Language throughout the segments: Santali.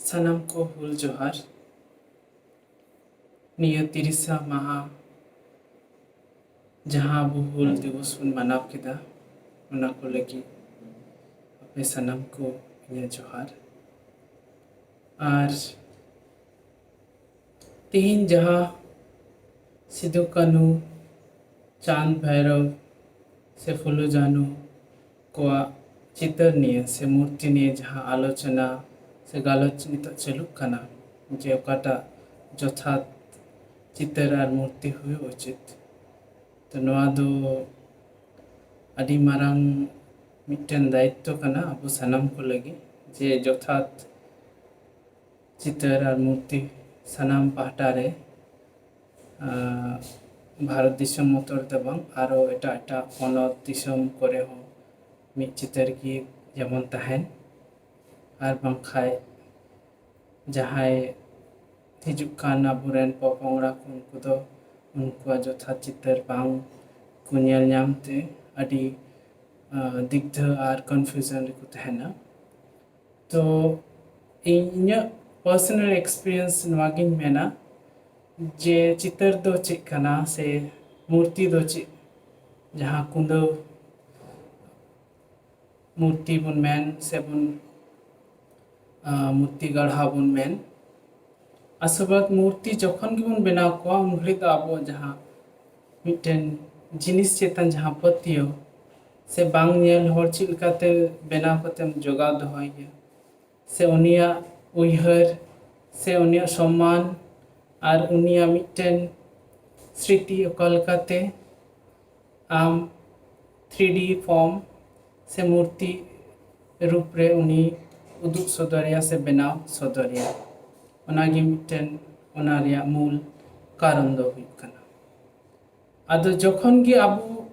सनम को हुल जोहार निया 30 माहा जहाँ अबो हुल दिवस बन मनाव केदा उना को लगी अपने सनम को इन्हें जोहार और तीन जहाँ सिदो कानू चांद भैरव से फुलो जानू को चितर निये से मूर्ति निये जहाँ आलोचना से गालोच नित चलुक कना जे ओकाटा जथात चितर और मूर्ति हुए उचित तो नवा दो अडी मारंग मिट्टन दायित्व कना अबो सनम को लगी जे जथात चितर और मूर्ति सनाम पाहटारे भारत दिसम मोटर दबंग आरो एटा एटा पनत दिसम करे हो मिट चितर की जेमन तहन आर बांखाय जहाय हिजुक कान आबुरेन पपंगड़ा को उनको दो उनको जथा चितर बांग को नेल नामते अडी दिग्ध आर कन्फ्यूजन को तहना तो इन्या पर्सनल एक्सपीरियंस नवागिन मेना जे चितर दो चिकना से मूर्ति दो चि जहाँ कुंदो मूर्ति बुन मैन से बुन मूर्ति गढ़ा बुन मैन असबत मूर्ति जखन गिबुन बनाव को उनघड़ी तो आबो जहाँ मिटन जिनिस चेतन जहाँ पतियो से बांग नेल हर चिलकाते बनाव कते जोगाव दोहय से उनिया उयहर से उनिया सम्मान और उनिया मिटन स्मृति अकलकाते आम 3D फॉर्म से मूर्ति रूप रे उनी उदुग सदरिया से बनाव सदरिया उनागी मिटन उना रिया मूल कारण दो हुई कना आदो जखन गी आबू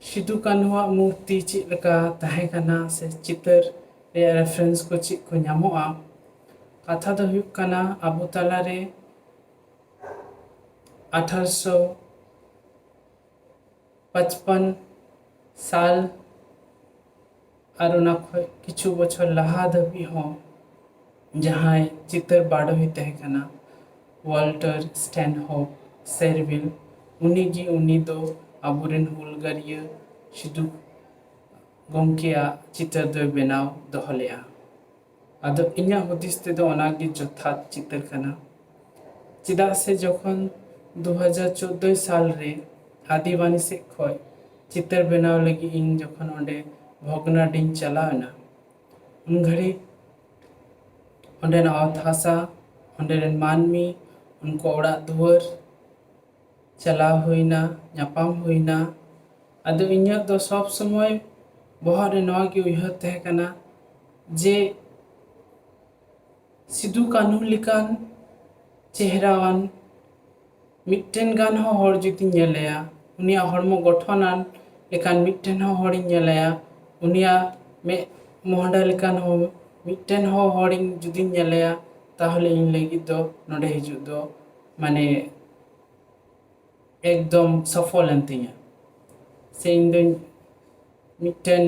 सिदु कान्हुआ मूर्ति चिलका तहे कना से चितर रे रेफरेंस को चि को न्यामोआ कथा दो हुई कना आबू तला रे 1855 साल और उना किछु बछर लहा दबी हो जहाँ चितर बाड़ो ही तहे कना वाल्टर स्टैनहोप सेरविल उनीगी उनी दो आबुरेन हुलगारिया सिदु गंकेया चितर दो बेनाव दोहलेया आदो इन्या हुदिस ते दो अनागी जथात चितर कना चिदा से जखन 2014 साल रे आदिवानी से खोय चितर बेनाव लगी इन जखन ओंडे भोगनाडिन चलावना उन घड़ी ओंडे अत हासा ओंडे मानमी उनको ओड़ा दुआर चलाव हुईना नापाम हुईना आदो इन्या दो सब समय बहुत नवा की उयहर तहे कना जे सिदु कान्हु लिकान चेहरावान मिट्टन गान हो हर जुदी नेलेया उनिया हरमो गठनान लेकान मिट्टन हो हरिन नेलेया उनिया मे मोहडा लेकान हो मिट्टन हो हरिन जुदी नेलेया ताहले इन लगी दो नोडे हिजु दो माने एकदम सफल अंतिया से इन दिन मिट्टन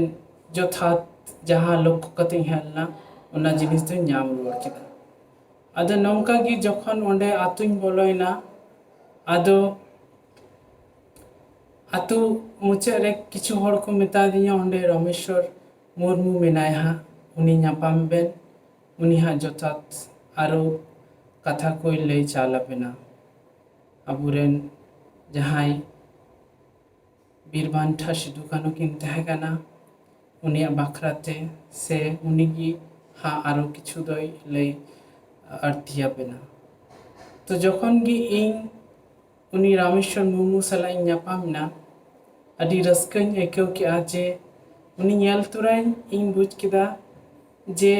जथात जहाँ लोक कते हेलना उना जिनिस दो नाम रुवार केदा आदो नौका की जखन ओंडे आतुन बोलोइना आदो आतु मुचे रे किछु हर को मेता दिया ओंडे रमेश्वर मुर्मू मेनाया उनी नापाम बेन उनी हा जथात आरो कथा कोई लई चाला बेना आबुरेन जहाँ बीरबांठा सिदु कान्हु किन तहे कना उनिया बाखराते से उनीगी हा आरो किछु दोई लई अर्थिया बेना तो जखन गी इन उनी रामेश्वर मुर्मू सलाई नापामना अडी रस्कन एकेव के आजे उनी नेल तुराइन इन बुझ केदा जे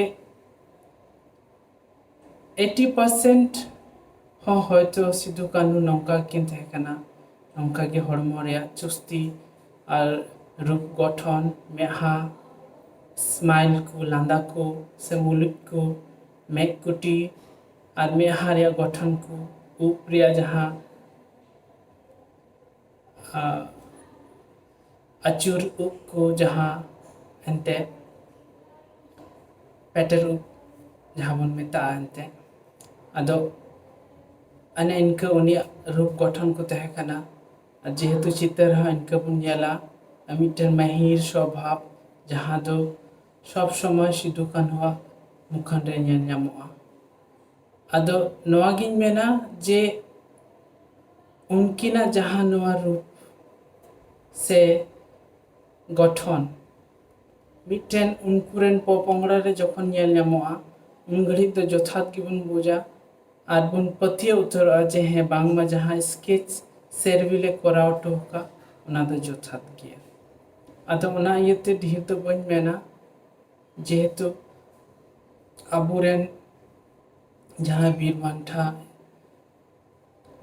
80% हो होयतो सिदु कान्हु नौका किन तहे कना नौका के हड़मो रे चुस्ती और रूप गठन मेहा स्माइल को लांदा को से मुलुक को मेकुटी और मेहा रे गठन को ऊपरिया जहाँ अचूर उप को जहाँ एंते पेटर उप जहाँ बन मेता एनते आदो अने इनका उनिया रूप गठन को तहे कना जेहेतु चित्र हाँ इनका बन नेला मिटन महिर स्वभाव जहाँ दो सब समय सिदु कान्हुआ मुखान रे नेल ᱧᱟᱢᱚᱜᱼᱟ आदो नवागिन मेना जे उनकिना जहाँ नवा रूप से गठन मिटन उनकुरेन पोपोंगड़ा रे जखन नेल ᱧᱟᱢᱚᱜᱼᱟ उन घड़ी तो जथात गिबन बुझा आर बन पतिया उतरआ जे हे बांगमा जहाँ स्केच सेरविले कोराव टोका उना दो जथात गया आदो उना इयते ढेर तो बन मेना जेहेतु अबुरेन जहाँ बीर बांठा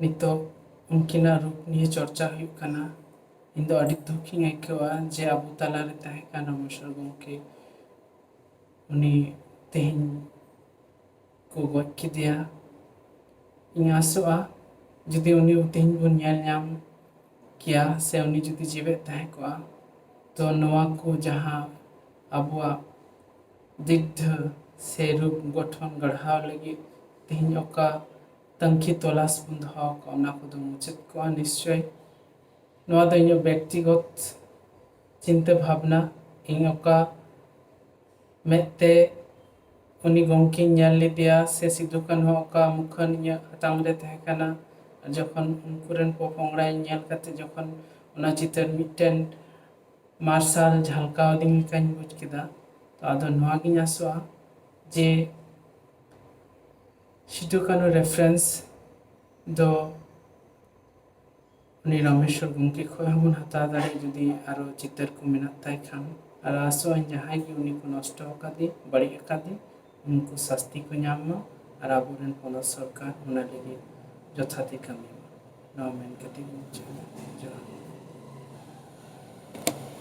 नितो उनकिना रूप निये चर्चा हुई कना इन दो अड़ी दुखी आइकवा जे अबु तला रे तहे काना रमेश्वर गंके उनी तेहिन को गoj किदिया इन आसोआ जुदी उनी तेहिन बन नेल ᱧᱟᱢ किया से उनी जुदी जीवे तहे कोआ तो नवा को जहाँ अबुआ दिग्ध से रूप गठन गढ़ाव लगी तेहिन ओका तंखी तलाश बन दो को ना को दो मुचत को निश्चय नवा दो इन व्यक्तिगत चिंता भावना इन ओका मेते उनी गंकी नेल लिदिया से सिदु कान्हु ओका मुखन इ हतांग रे तहे काना जखन उनकुरेन पोपोंगड़ा नेल कते जखन उना चितर मिटन मार्शल झलकाव दिन कान बुझ केदा तो आदो नवा गिन आसोआ जे सिदु कान्हु रेफरेंस दो उनी रमेश्वर गंके खय हबन हता दाड़े जुदी आरो चितर को मेना ताय खान और आसो जहाँ की उनी को नष्ट अकादी बड़ी अकादी उनको शास्ति को ᱧᱟᱢ और आबुरेन पोनस सरकार उना लगी जथाती कमी नवा मेन कते